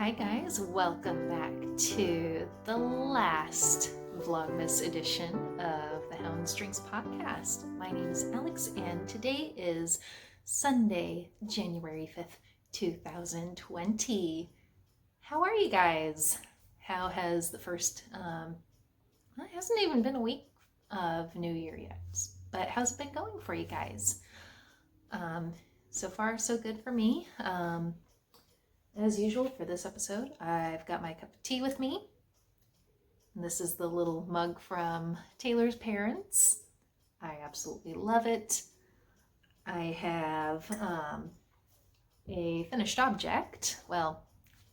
Hi guys, welcome back to the last Vlogmas edition of the Hound Strings podcast. My name is Alex and today is Sunday, January 5th, 2020. How are you guys? How has the first, it hasn't even been a week of New Year yet, but how's it been going for you guys? So far, so good for me. As usual for this episode, I've got my cup of tea with me. And this is the little mug from Taylor's parents. I absolutely love it. I have a finished object. Well,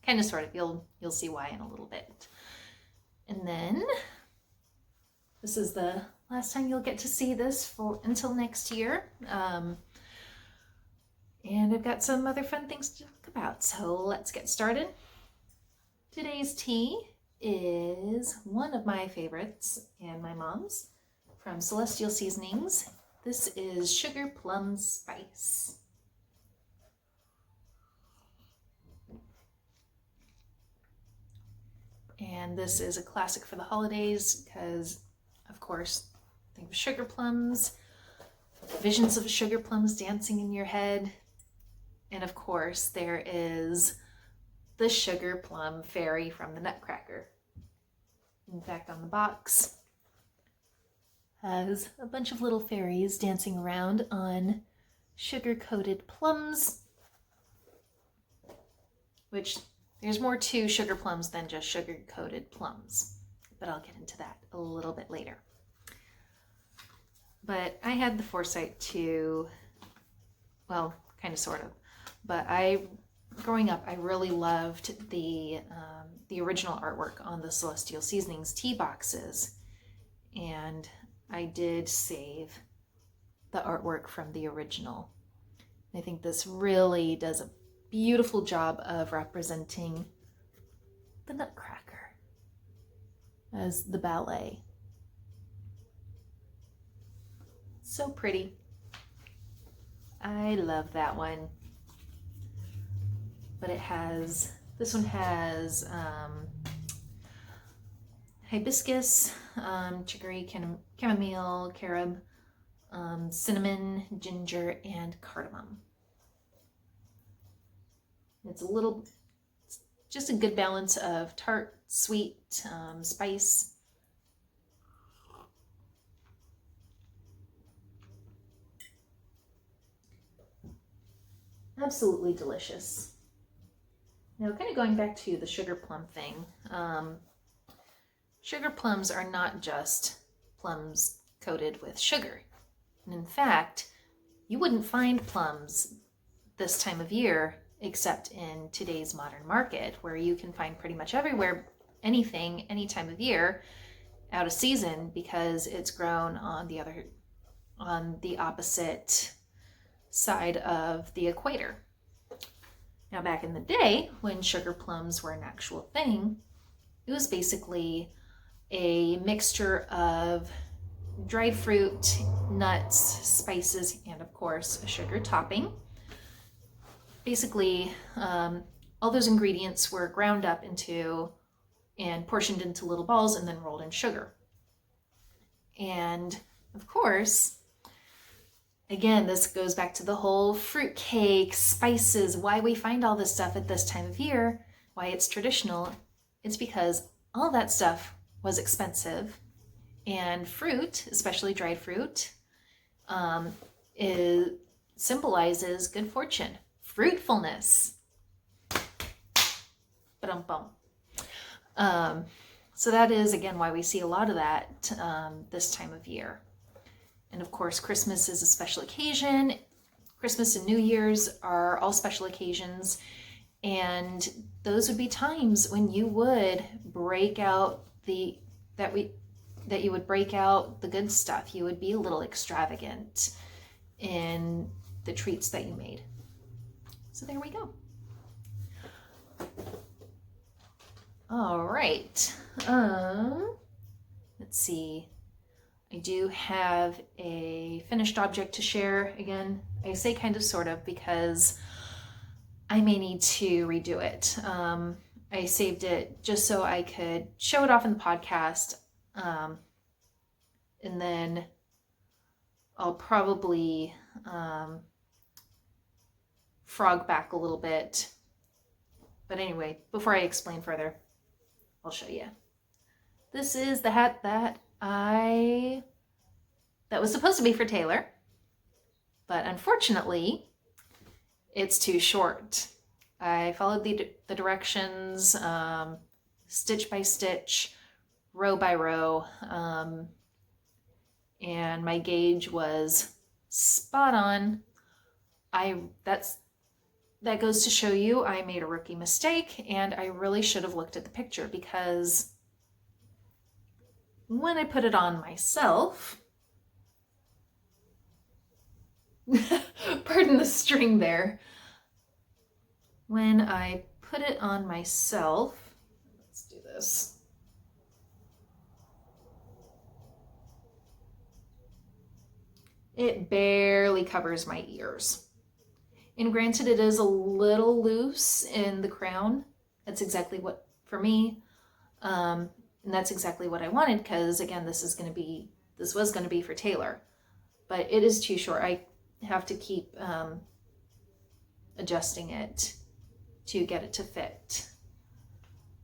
kind of sort of. You'll see why in a little bit. And then this is the last time you'll get to see this until next year. And I've got some other fun things to talk about, so let's get started. Today's tea is one of my favorites and my mom's from Celestial Seasonings. This is Sugar Plum Spice. And this is a classic for the holidays because, of course, think of sugar plums, visions of sugar plums dancing in your head. And of course, there is the Sugar Plum Fairy from the Nutcracker. In fact, on the box has a bunch of little fairies dancing around on sugar-coated plums, which there's more to sugar plums than just sugar-coated plums, but I'll get into that a little bit later. But I had the foresight to, well, kind of sort of, but growing up, I really loved the original artwork on the Celestial Seasonings tea boxes, and I did save the artwork from the original. I think this really does a beautiful job of representing the Nutcracker as the ballet. So pretty. I love that one. But this one has hibiscus, chicory, chamomile, carob, cinnamon, ginger, and cardamom. It's just a good balance of tart, sweet, spice. Absolutely delicious. Now, kind of going back to the sugar plum thing, sugar plums are not just plums coated with sugar. And in fact, you wouldn't find plums this time of year except in today's modern market, where you can find pretty much everywhere, anything, any time of year, out of season, because it's grown on the opposite side of the equator. Now, back in the day, when sugar plums were an actual thing, it was basically a mixture of dried fruit, nuts, spices, and of course, a sugar topping. Basically, all those ingredients were ground up into and portioned into little balls and then rolled in sugar. And of course, again, this goes back to the whole fruit cake, spices, why we find all this stuff at this time of year, why it's traditional. It's because all that stuff was expensive, and fruit, especially dried fruit, symbolizes good fortune, fruitfulness. Ba-dum-bum. So that is, again, why we see a lot of that this time of year. And of course, Christmas is a special occasion. Christmas and New Year's are all special occasions. And those would be times when you would break out the good stuff. You would be a little extravagant in the treats that you made. So there we go. All right. Let's see. I do have a finished object to share. Again, I say kind of sort of because I may need to redo it. I saved it just so I could show it off in the podcast. And then I'll probably frog back a little bit. But anyway, before I explain further, I'll show you. This is the hat that was supposed to be for Taylor, but unfortunately, it's too short. I followed the directions, stitch by stitch, row by row, and my gauge was spot on. That goes to show you I made a rookie mistake, and I really should have looked at the picture, because when I put it on myself, pardon the string there, when I put it on myself, let's do this. It barely covers my ears. And granted, it is a little loose in the crown. That's exactly what, for me, and that's exactly what I wanted, because again, this was going to be for Taylor, but it is too short. I have to keep adjusting it to get it to fit.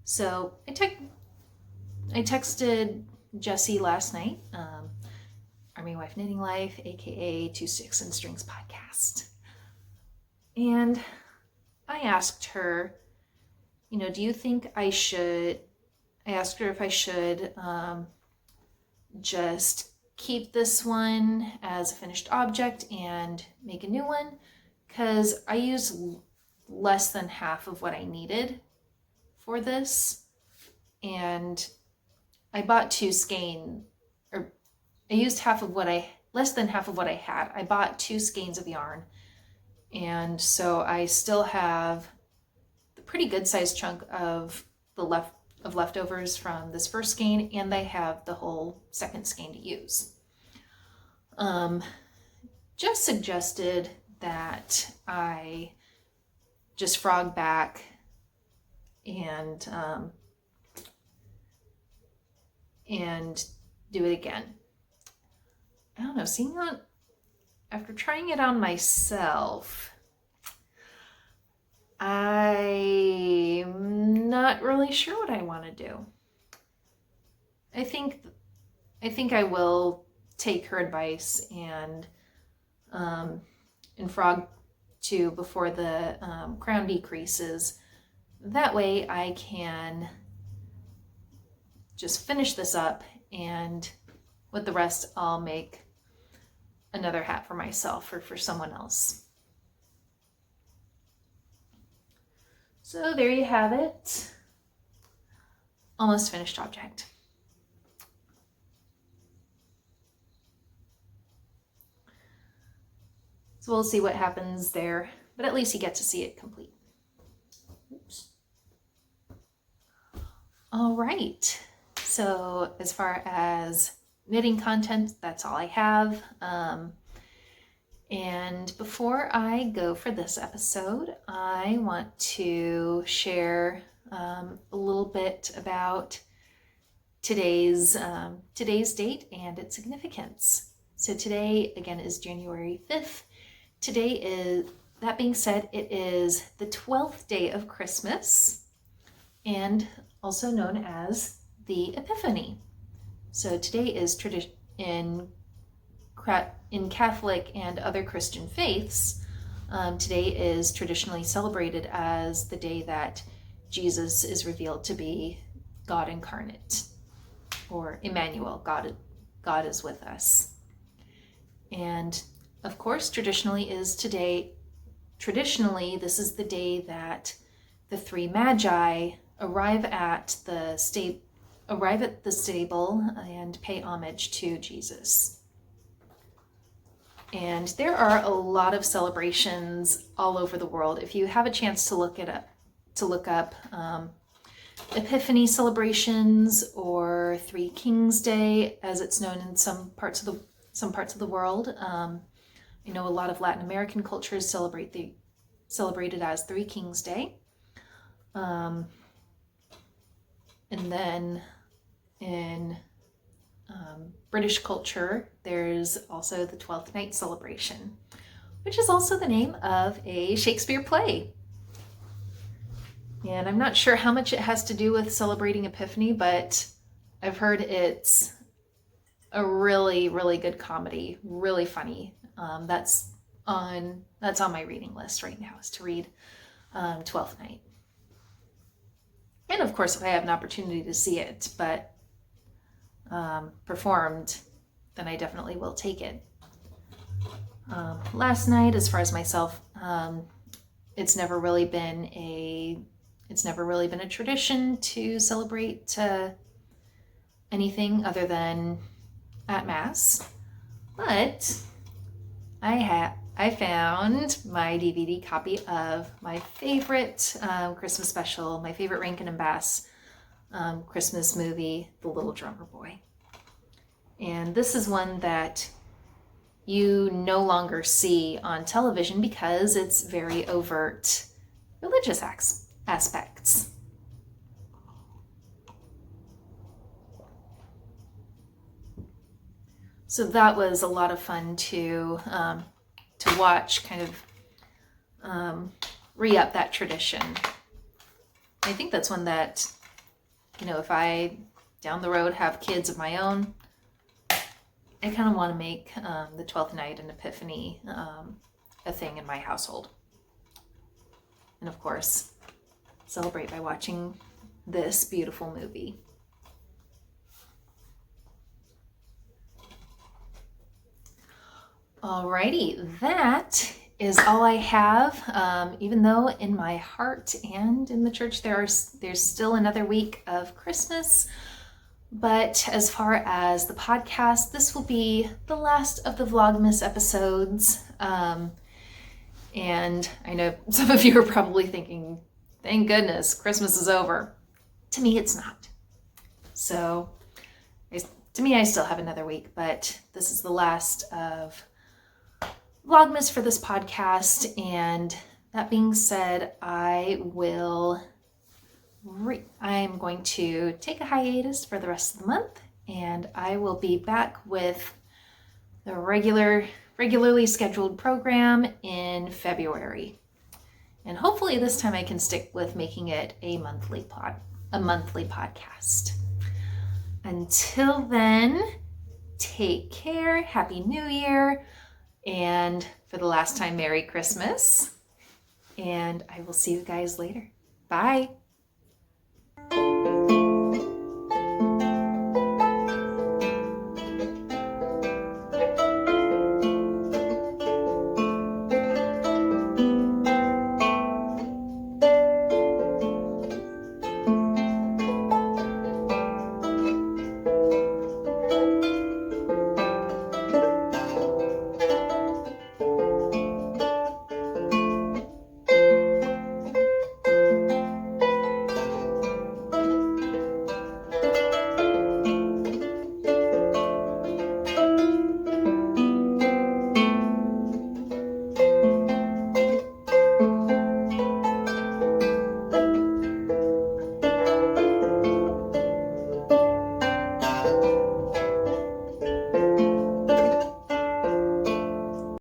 So I texted Jesse last night, Army Wife Knitting Life, aka Two Sticks and Strings podcast. And I asked her, do you think I asked her if I should just keep this one as a finished object and make a new one, because I used less than half of what I needed for this, and I bought two skein, or I used less than half of what I had. I bought 2 skeins of yarn, and so I still have a pretty good sized chunk of leftovers from this first skein, and I have the whole second skein to use. Just suggested that I just frog back and do it again. I don't know, after trying it on myself, I'm not really sure what I want to do. I think I will take her advice and frog 2 before the crown decreases. That way I can just finish this up, and with the rest I'll make another hat for myself or for someone else. So there you have it. Almost finished object. So we'll see what happens there, but at least you get to see it complete. Oops. All right, so as far as knitting content, that's all I have. And before I go for this episode, I want to share a little bit about today's date and its significance. So today, again, is January 5th. Today is, that being said, it is the 12th day of Christmas, and also known as the Epiphany. So today is in Catholic and other Christian faiths, today is traditionally celebrated as the day that Jesus is revealed to be God incarnate, or Emmanuel, God is with us. And of course, traditionally, this is the day that the 3 magi arrive at the stable and pay homage to Jesus. And there are a lot of celebrations all over the world. If you have a chance to look up Epiphany celebrations, or 3 Kings Day, as it's known in some parts of the world. I know a lot of Latin American cultures celebrate it as 3 Kings Day. And then in British culture, there's also the Twelfth Night celebration, which is also the name of a Shakespeare play. And I'm not sure how much it has to do with celebrating Epiphany, but I've heard it's a really, really good comedy, really funny. That's on my reading list right now, is to read Twelfth Night. And of course, if I have an opportunity to see it, but performed, then I definitely will take it. Last night, as far as myself, it's never really been a tradition to celebrate anything other than at Mass, but I found my DVD copy of my favorite Christmas special, my favorite Rankin and Bass Christmas movie, The Little Drummer Boy. And this is one that you no longer see on television because it's very overt religious aspects. So that was a lot of fun to watch, kind of re-up that tradition. I think that's one that, if I down the road have kids of my own, I kind of want to make the 12th night and Epiphany a thing in my household. And of course, celebrate by watching this beautiful movie. Alrighty, that is all I have. Even though in my heart and in the church there's still another week of Christmas. But as far as the podcast, this will be the last of the Vlogmas episodes. And I know some of you are probably thinking, thank goodness, Christmas is over. To me, it's not. So, to me, I still have another week, but this is the last of Vlogmas for this podcast. And that being said, I'm going to take a hiatus for the rest of the month, and I will be back with the regularly scheduled program in February. And hopefully this time I can stick with making it a monthly podcast. Until then, take care, Happy New Year, and for the last time, Merry Christmas. And I will see you guys later. Bye.